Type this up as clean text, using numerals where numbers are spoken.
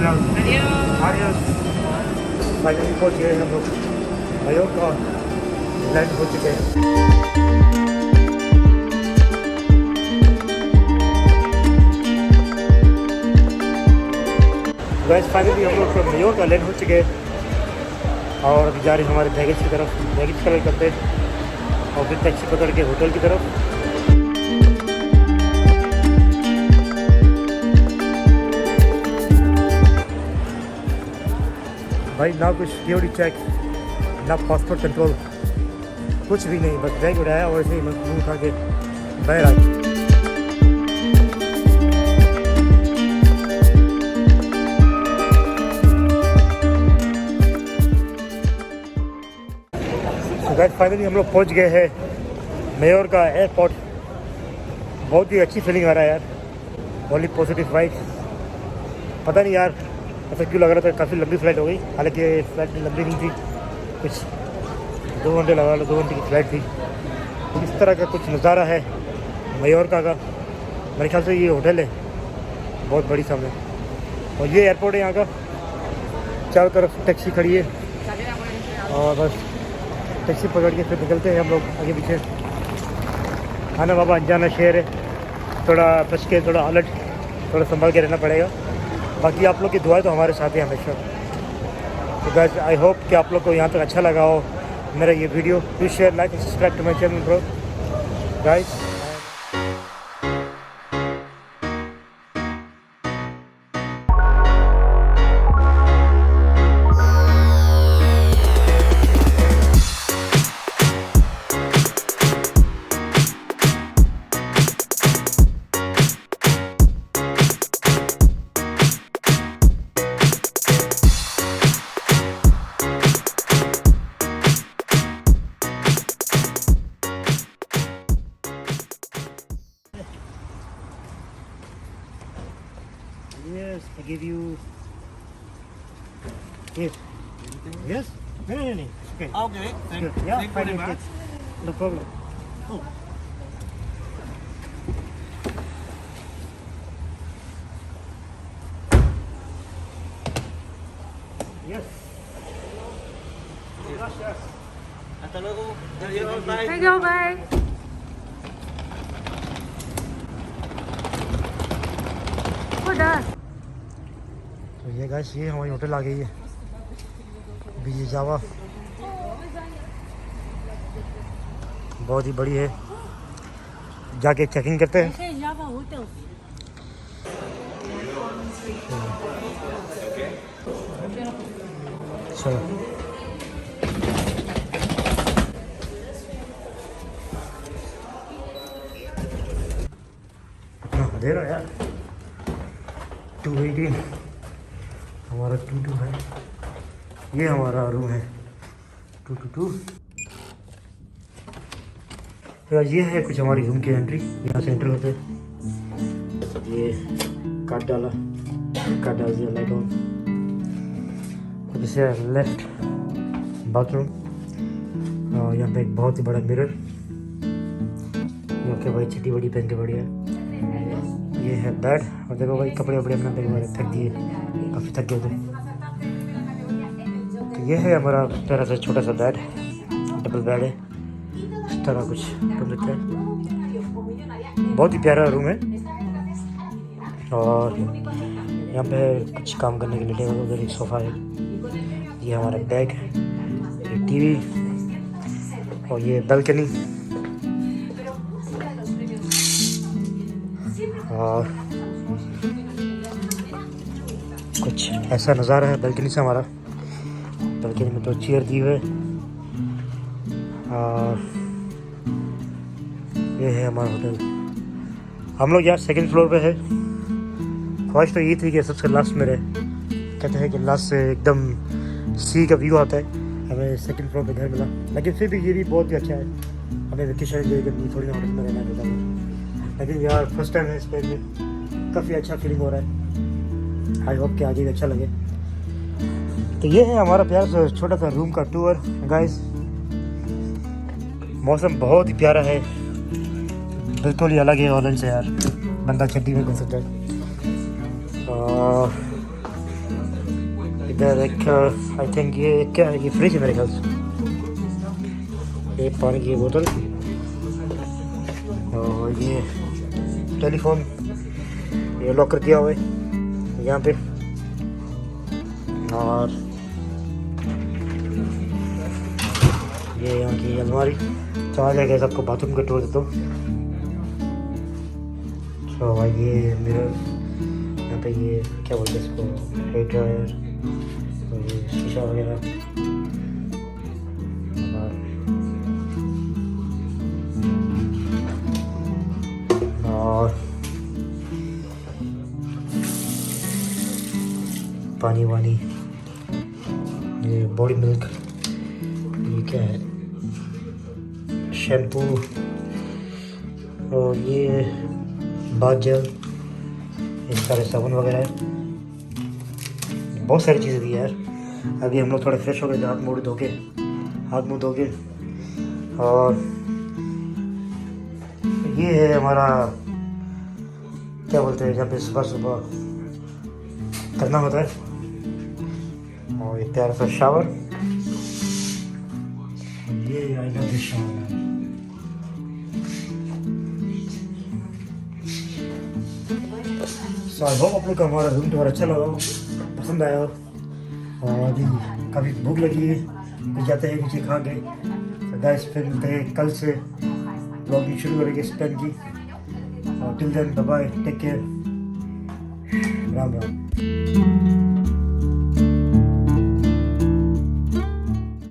Adios. Finally पहुँच गए हम लोग मयोरका, लैंड हो चुके हैं। गाइस फाइनली हम लोग मयोरका लैंड हो चुके हैं और अभी जा रहे हैं हमारे बैगेज की तरफ, बैगेज कलर करते हैं और फिर टैक्सी पकड़ के होटल की तरफ। भाई ना कुछ सिक्योरिटी चेक, ना पासपोर्ट कंट्रोल, कुछ भी नहीं, बस बैग उठाया और ऐसे ही मुँह उठा के बाहर आ गए। फाइनली हम लोग पहुंच गए हैं मयोरका एयरपोर्ट। बहुत ही अच्छी फीलिंग आ रहा है यार, ओनली पॉजिटिव वाइब्स। पता नहीं यार ऐसा क्यों लग रहा था, काफ़ी लंबी फ़्लाइट हो गई, हालांकि फ़्लाइट लंबी नहीं थी, कुछ 2 घंटे लगा लो, 2 घंटे की फ़्लाइट थी। तो इस तरह का कुछ नज़ारा है मयोरका का। मेरे ख्याल से ये होटल है बहुत बड़ी सामने, और ये एयरपोर्ट है यहाँ का। चारों तरफ टैक्सी खड़ी है और बस टैक्सी पकड़ के फिर निकलते हैं हम लोग आगे पीछे। आना बाबा अनजाना शहर है, थोड़ा बच के, थोड़ा अलर्ट, थोड़ा संभाल के रहना पड़ेगा। बाकी आप लोग की दुआएं तो हमारे साथ है हमेशा। तो गाइस आई होप कि आप लोग को यहाँ तक अच्छा लगा हो मेरा ये video. Please share, like and subscribe to my channel bro guys. Yes, I give you. Yes. Yes? No. It's okay. Okay, Good. thank Yeah, you fine. very much. No problem. Oh. Yes. Gracias. Hasta luego. Adiós, bye. Thank you, bye. तो ये guys, ये हमारी hotel आ गई है बीजी जावा, बहुत ही बड़ी है। जाके चेकिंग करते हैं। चलो दे रहा यार 218 हमारा 22 है। ये हमारा रूम है 222। तो ये है कुछ हमारी रूम की एंट्री, यहाँ से एंटर होते हैं। ये कार्ड डाल दिया, लाइट ऑन। अब इसे लेफ्ट बाथरूम, और यहाँ पे एक बहुत ही बड़ा मिरर। यहाँ के भाई छठी बड़ी पहन के बढ़िया। ये है बेड, और देखो भाई कपड़े वपड़े अपना बैग में थक दिए, काफ़ी थक गए थे। तो ये है हमारा प्यारा सा छोटा सा बेड, डबल बेड है, इस तरह कुछ बन रखा है। बहुत ही प्यारा रूम है। और यहाँ पे कुछ काम करने के लिए टेबल, उधर एक सोफ़ा है। ये हमारा बैग, ये टीवी, और ये बालकनी। और कुछ ऐसा नज़ारा है बालकनी से हमारा। बालकनी में 2 चेयर दी हुए, और ये है हमारा होटल। हम लोग यार 2nd फ्लोर पे है। ख्वाहिश तो ये थी कि सबसे लास्ट में रहे, कहते हैं कि लास्ट से एकदम सी का व्यू आता है। हमें 2nd फ्लोर पे घर मिला, लेकिन फिर भी ये भी बहुत ही अच्छा है। हमें वेकेशन एंजॉय करनी, थोड़ी होटल में रहना पड़ता है। लेकिन यार फर्स्ट टाइम है स्पेन में, काफ़ी अच्छा फीलिंग हो रहा है। आई होप कि आगे भी अच्छा लगे। तो ये है हमारा प्यारा सा छोटा सा रूम का टूर गाइस। मौसम बहुत ही प्यारा है, बिल्कुल ही अलग है हॉलैंड से यार, बंदा चड्डी में घुस सकता है। इधर एक आई थिंक ये क्या है, ये फ्रिज है मेरे ख्याल से। ये पानी की बोतल और ये टेलीफोन, ये लॉकर किया हुआ है यहाँ पे। और ये यहाँ की अलमारी। तो आ जाएगा सबको बाथरूम का टूर देता हूँ। तो ये मिरर, यहाँ पे ये क्या बोलते हैं इसको, हेयर ड्रायर और ये शीशा वगैरह। और पानी वानी, ये बॉडी मिल्क, ये क्या है, शैम्पू और ये बाथ जेल, ये सारे साबुन वगैरह है। बहुत सारी चीज़ें दी यार। अभी हम लोग थोड़े फ्रेश हो गए, हाथ मुँह धो के। और ये है हमारा क्या बोलते हैं जहाँ पे सुबह सुबह करना होता है। और ये प्यारा सा शावर, ये I love this shower. So I hope आप लोग का हमारा रूम टूर अच्छा लगा हो, पसंद आया हो। और अभी काफ़ी भूख लगी है, कुछ जाते हैं कुछ खा गए। तो गाइस फिर मिलते हैं कल से, ब्लॉगिंग शुरू करेंगे स्पेन की। और till then bye bye, take care, Ram Ram.